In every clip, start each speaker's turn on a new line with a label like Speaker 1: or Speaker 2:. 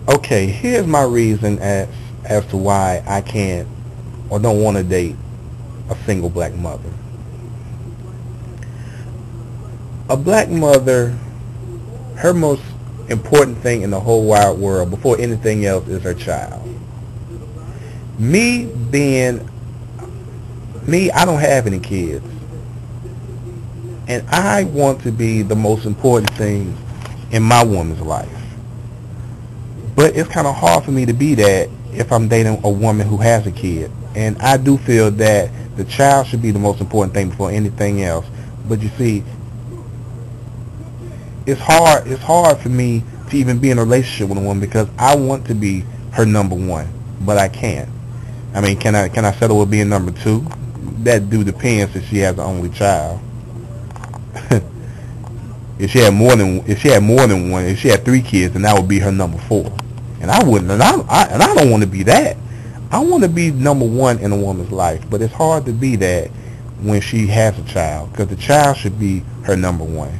Speaker 1: Okay, here's my reason as to why I can't or don't want to date a single black mother. A black mother, her most important thing in the whole wide world before anything else is her child. Me being me, I don't have any kids, and I want to be the most important thing in my woman's life. But it's kind of hard for me to be that if I'm dating a woman who has a kid. And I do feel that the child should be the most important thing before anything else. But you see, it's hard for me to even be in a relationship with a woman because I want to be her number one, but I can't. I mean, can I settle with being number two? That do depends if she has an only child. If she had three kids, then that would be her number four. And I wouldn't, and I don't want to be that. I want to be number one in a woman's life, but it's hard to be that when she has a child, because the child should be her number one.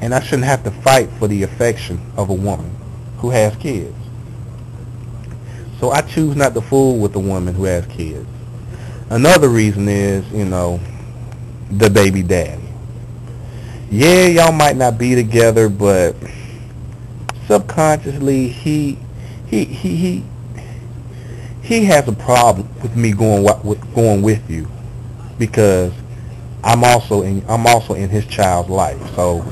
Speaker 1: And I shouldn't have to fight for the affection of a woman who has kids. So I choose not to fool with a woman who has kids. Another reason is, the baby daddy. Yeah, y'all might not be together, but subconsciously he has a problem with me going with you because I'm also in his child's life. So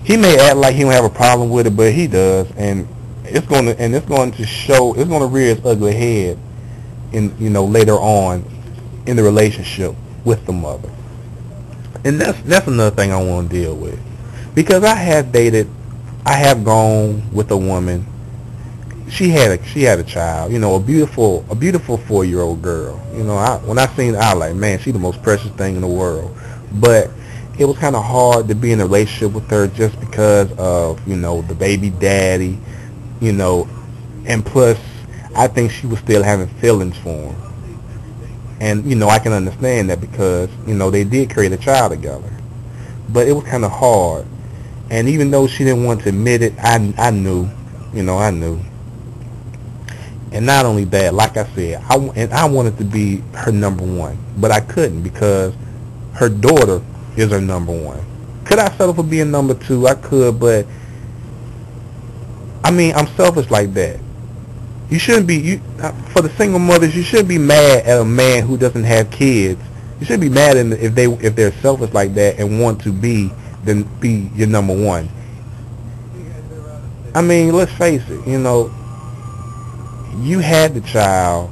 Speaker 1: he may act like he don't have a problem with it, but he does, and it's going to rear its ugly head in later on in the relationship with the mother. And that's another thing I want to deal with. Because I have gone with a woman. She had a child, a beautiful 4-year-old girl. When I seen her, I was like, man, she's the most precious thing in the world. But it was kind of hard to be in a relationship with her just because of, the baby daddy, and plus I think she was still having feelings for him. And, I can understand that because, they did create a child together. But it was kind of hard. And even though she didn't want to admit it, I knew. I knew. And not only that, like I said, I wanted to be her number one. But I couldn't because her daughter is her number one. Could I settle for being number two? I could, but, I mean, I'm selfish like that. You shouldn't be, for the single mothers, you shouldn't be mad at a man who doesn't have kids. You shouldn't be mad if they're selfish like that and want to be your number one. I mean, let's face it, you had the child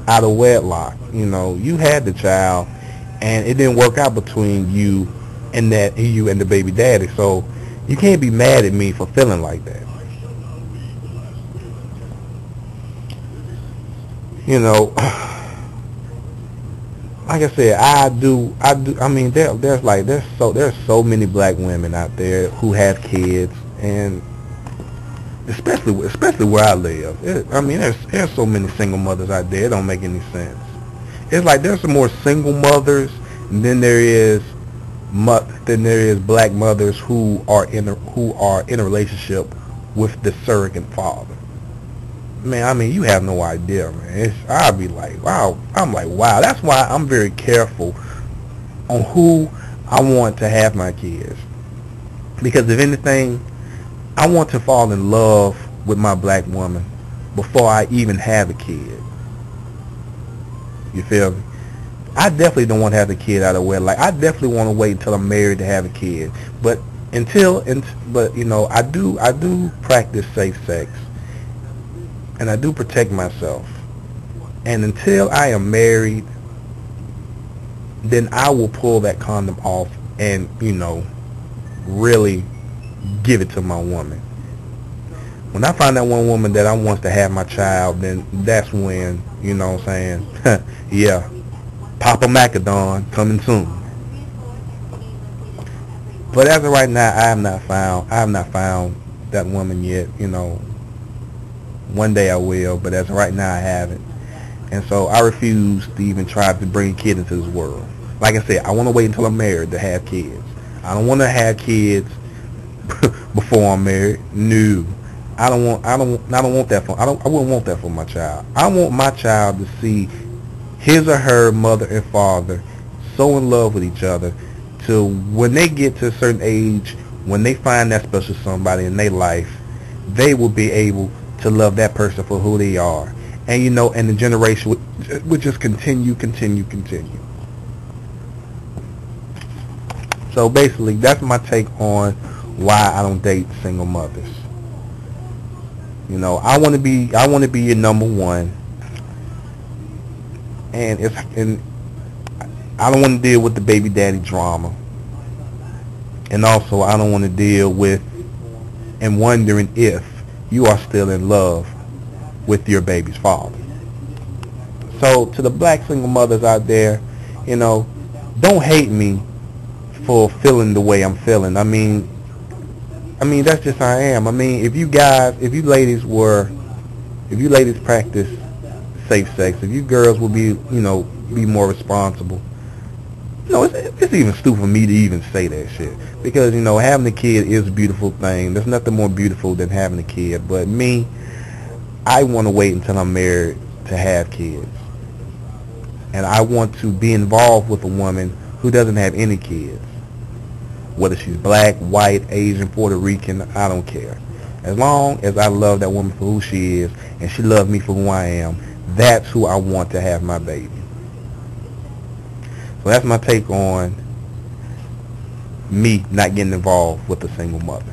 Speaker 1: out of wedlock. You had the child, and it didn't work out between you and the baby daddy. So you can't be mad at me for feeling like that. Like I said, I do. I mean, there's so many black women out there who have kids, and especially where I live. There's so many single mothers out there. It don't make any sense. It's like there's some more single mothers, and then there is black mothers who are in a relationship with the surrogate father. Man, you have no idea, man. I'll be like, wow. I'm like, wow. That's why I'm very careful on who I want to have my kids. Because if anything, I want to fall in love with my black woman before I even have a kid. You feel me? I definitely don't want to have a kid out of wedlock. I definitely want to wait until I'm married to have a kid. But I do practice safe sex. And I do protect myself. And until I am married, then I will pull that condom off and, really give it to my woman. When I find that one woman that I want to have my child, then that's when, you know what I'm saying? Yeah. Papa Macadon coming soon. But as of right now, I have not found that woman yet, One day I will, but as of right now I haven't. And so I refuse to even try to bring a kid into this world. Like I said, I want to wait until I'm married to have kids. I don't want to have kids before I'm married. No. I don't want that for, I wouldn't want that for my child. I want my child to see his or her mother and father so in love with each other till when they get to a certain age, when they find that special somebody in their life, they will be able to love that person for who they are. And and the generation would just continue. So basically, that's my take on why I don't date single mothers. I want to be your number one, and I don't want to deal with the baby daddy drama, and also I don't want to deal with and wondering if you are still in love with your baby's father. So to the black single mothers out there, don't hate me for feeling the way I'm feeling. I mean that's just how I am. I mean, if you ladies practice safe sex, if you girls will be more responsible. It's even stupid for me to even say that shit because having a kid is a beautiful thing. There's nothing more beautiful than having a kid. But me, I want to wait until I'm married to have kids, and I want to be involved with a woman who doesn't have any kids. Whether she's black, white, Asian, Puerto Rican, I don't care. As long as I love that woman for who she is and she loves me for who I am, that's who I want to have my baby. So that's my take on me not getting involved with a single mother.